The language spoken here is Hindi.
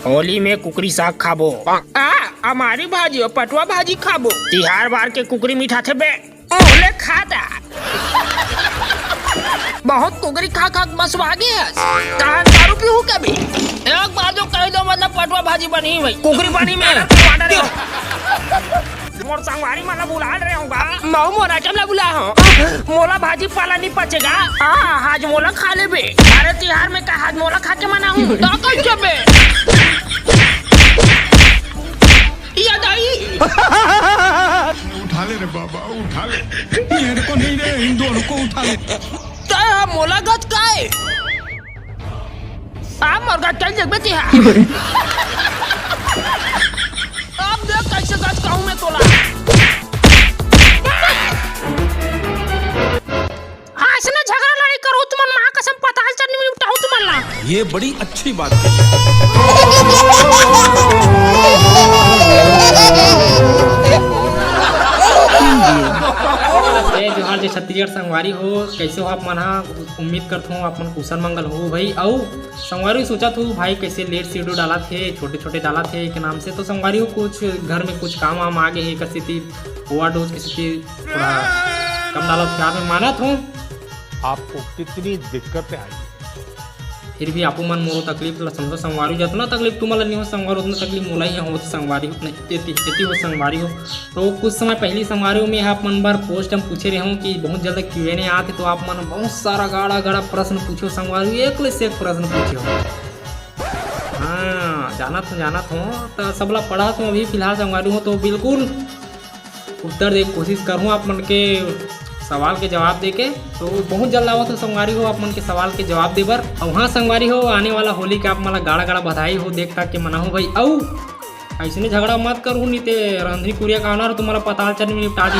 होली में कुकरी साग खाबो। हमारी भाजी और पटुआ भाजी खाबो। तिहार बार के कुकरी मीठा थे बे। ओले खाता। बहुत कुकरी खा खा मसवा गया। दारू पीहू कभी। एक बार जो कह दो मतलब पटुआ भाजी बनी भाई। कुकरी बनी मेरा टमाटर है। मोर संगवारी माला बुला रहे होगा। मऊ मोरा कब बुला हो। मोला भाजी पाला नहीं पचेगा। आज मोला खा ले बे। अरे तिहार में का आज मोला खा के मना हूँ। उठा ले रे बाबा, उठा ले। मेरे को नहीं रे, इन दोनों को उठा ले। मोला गच का है। आप मुर्गा चल जग बेटी है। अब देख कैसे गच कहूँ मैं तोला। ऐसे ना झगड़ा लड़ाई करो तुम माँ कसम पताल चटनी में उठाऊं तुम्हारा। ये बड़ी अच्छी बात है। जोहार जे छत्तीसगढ़ संगवारी हो, कैसे हो आप मन? उम्मीद करता हूँ अपन कुशल मंगल हो भाई। और संगवारी सोचा था भाई कैसे लेट सीडो डाला थे, छोटे छोटे डाला थे के नाम से। तो संगवारी हो कुछ घर में कुछ काम वाम आगे है, किसी थी ओवरडोज, किसी थी थोड़ा कम डाला प्यार में माना था। आपको कितनी दिक्कतें आई, फिर भी आपू मन मोरो तकलीफ समझो संगवारी। जितना तकलीफ तुम्हारा नहीं हो संगवारी उतना तकलीफ मोला ही हो संगवारी हो इतनी हो संगवारी हो। तो कुछ समय पहली संगवारी में आप मन बार पोस्ट हम पूछे रहे हूँ कि बहुत जल्द Q&A आते, तो आप मन बहुत सारा गाढ़ा गाढ़ा प्रश्न पूछो संगवारी, एक से एक प्रश्न पूछे हो। हाँ जाना था तो सबला पढ़ा तो अभी फिलहाल संगवारी हो, तो बिल्कुल उत्तर दे कोशिश करूँ आप मन के सवाल के जवाब देके। तो बहुत जल्द आवत हो संगवारी हो आप मन के सवाल के जवाब दे बर। और हाँ संगवारी हो, आने वाला होली के आप मला गाढ़ा गाढ़ा बधाई हो, देखता के मना हो भाई। औ ऐसे झगड़ा मत करूँ, नहीं तो रंधरी कुरिया का ऑनर तुम्हारा पताल चटनी में निपटा दी।